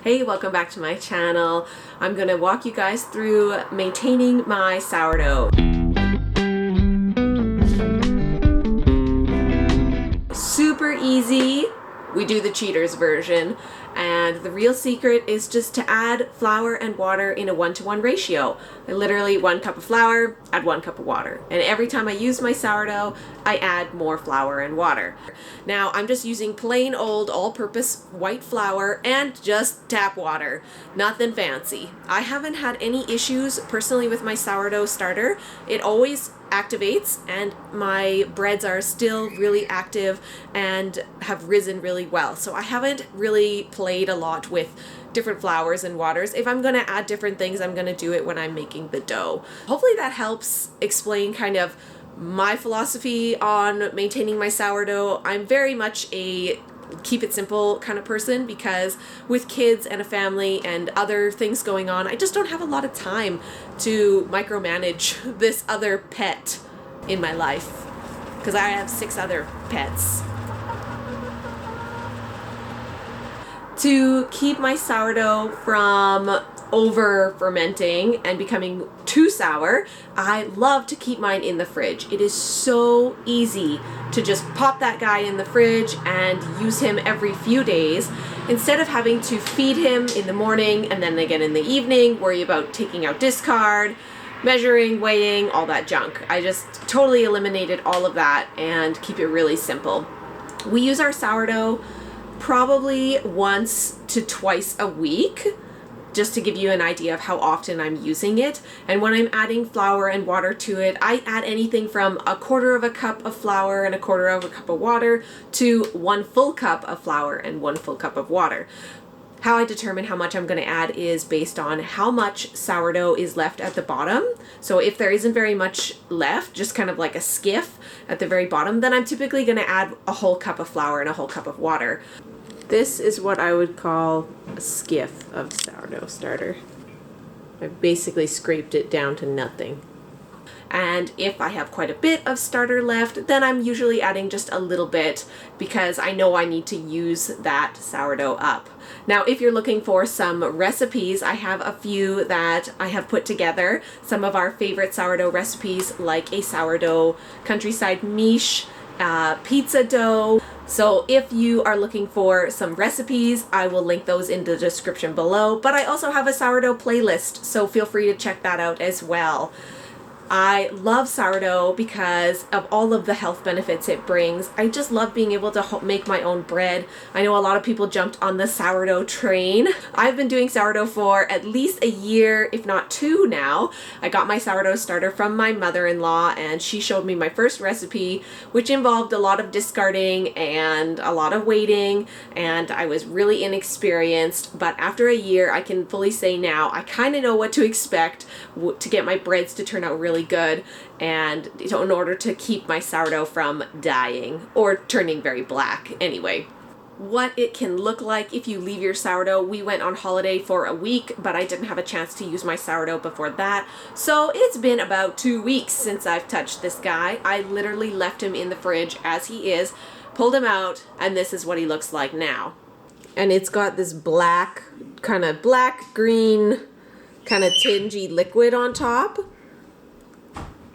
Hey, welcome back to my channel. I'm gonna walk you guys through maintaining my sourdough. Super easy. We do the cheaters version, and the real secret is just to add flour and water in a 1-to-1 ratio. Literally 1 cup of flour, add 1 cup of water. And every time I use my sourdough, I add more flour and water. Now I'm just using plain old all-purpose white flour and just tap water. Nothing fancy. I haven't had any issues personally with my sourdough starter. It always activates and my breads are still really active and have risen really well. So I haven't really played a lot with different flours and waters. If I'm gonna add different things, I'm gonna do it when I'm making the dough. Hopefully that helps explain kind of my philosophy on maintaining my sourdough. I'm very much a keep it simple kind of person because with kids and a family and other things going on, I just don't have a lot of time to micromanage this other pet in my life because I have 6 other pets. To keep my sourdough from over fermenting and becoming too sour, I love to keep mine in the fridge. It is so easy to just pop that guy in the fridge and use him every few days instead of having to feed him in the morning and then again in the evening, worry about taking out discard, measuring, weighing, all that junk. I just totally eliminated all of that and keep it really simple. We use our sourdough probably once to twice a week, just to give you an idea of how often I'm using it. And when I'm adding flour and water to it, I add anything from 1/4 cup of flour and 1/4 cup of water to 1 full cup of flour and 1 full cup of water. How I determine how much I'm going to add is based on how much sourdough is left at the bottom. So if there isn't very much left, just kind of like a skiff at the very bottom, then I'm typically going to add a whole cup of flour and a whole cup of water. This is what I would call a skiff of sourdough starter. I basically scraped it down to nothing. And if I have quite a bit of starter left, then I'm usually adding just a little bit because I know I need to use that sourdough up. Now, if you're looking for some recipes, I have a few that I have put together. Some of our favorite sourdough recipes, like a sourdough countryside miche, pizza dough. So if you are looking for some recipes, I will link those in the description below. But I also have a sourdough playlist, so feel free to check that out as well. I love sourdough because of all of the health benefits it brings. I just love being able to make my own bread. I know a lot of people jumped on the sourdough train. I've been doing sourdough for at least a year, if not 2 now. I got my sourdough starter from my mother-in-law and she showed me my first recipe, which involved a lot of discarding and a lot of waiting, and I was really inexperienced. But after a year, I can fully say now I kind of know what to expect to get my breads to turn out really good and in order to keep my sourdough from dying or turning very black. Anyway, what it can look like if you leave your sourdough. We went on holiday for a week, but I didn't have a chance to use my sourdough before that. So it's been about 2 weeks since I've touched this guy. I literally left him in the fridge as he is, pulled him out, and this is what he looks like now. And it's got this black, kind of black-green, kind of tingy liquid on top.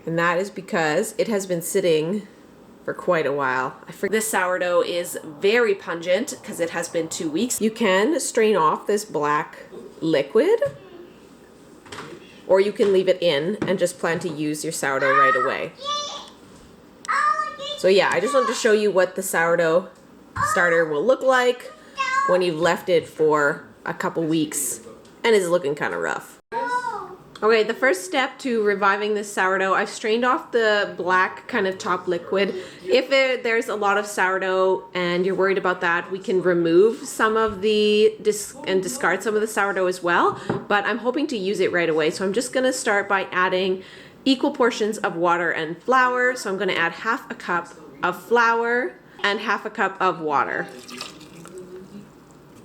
And that is because it has been sitting for quite a while. This sourdough is very pungent because it has been 2 weeks. You can strain off this black liquid, or you can leave it in and just plan to use your sourdough right away. So yeah, I just wanted to show you what the sourdough starter will look like when you've left it for a couple weeks and is looking kind of rough. Okay, the first step to reviving this sourdough, I've strained off the black kind of top liquid. If there's a lot of sourdough and you're worried about that, we can remove some of the and discard some of the sourdough as well, but I'm hoping to use it right away. So I'm just gonna start by adding equal portions of water and flour. So I'm gonna add 1/2 cup of flour and 1/2 cup of water.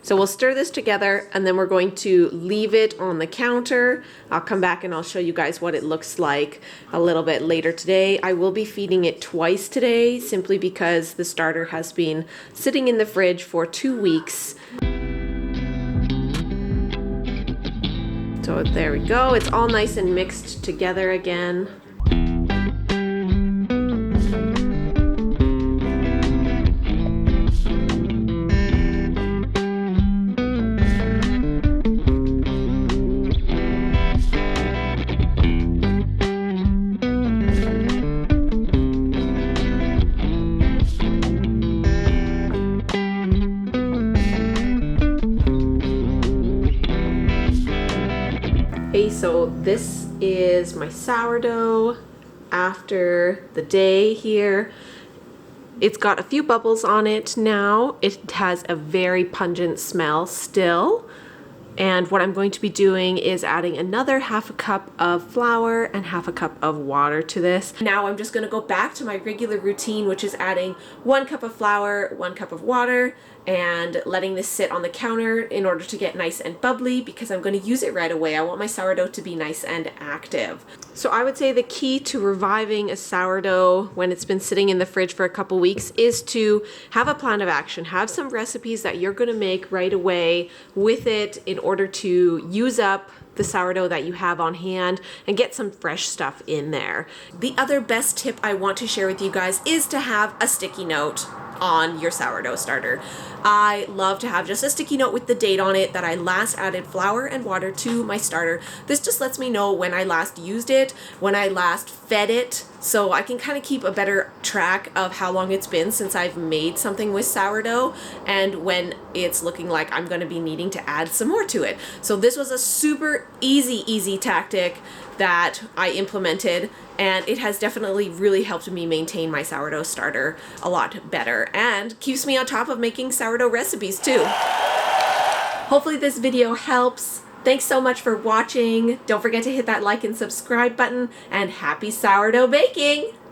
So we'll stir this together and then we're going to leave it on the counter. I'll come back and I'll show you guys what it looks like a little bit later today. I will be feeding it twice today simply because the starter has been sitting in the fridge for 2 weeks. So there we go. It's all nice and mixed together again. Okay, so this is my sourdough after the day here. It's got a few bubbles on it now. It has a very pungent smell still. And what I'm going to be doing is adding another half a cup of flour and half a cup of water to this. Now I'm just going to go back to my regular routine, which is adding 1 cup of flour, 1 cup of water, and letting this sit on the counter in order to get nice and bubbly, because I'm going to use it right away. I want my sourdough to be nice and active. So I would say the key to reviving a sourdough when it's been sitting in the fridge for a couple weeks is to have a plan of action. Have some recipes that you're going to make right away with it in order to use up the sourdough that you have on hand and get some fresh stuff in there. The other best tip I want to share with you guys is to have a sticky note on your sourdough starter. I love to have just a sticky note with the date on it that I last added flour and water to my starter. This just lets me know when I last used it, when I last fed it, so I can kind of keep a better track of how long it's been since I've made something with sourdough and when it's looking like I'm going to be needing to add some more to it. So this was a super easy tactic that I implemented, and it has definitely really helped me maintain my sourdough starter a lot better and keeps me on top of making sourdough recipes too. Hopefully this video helps. Thanks so much for watching. Don't forget to hit that like and subscribe button, and happy sourdough baking!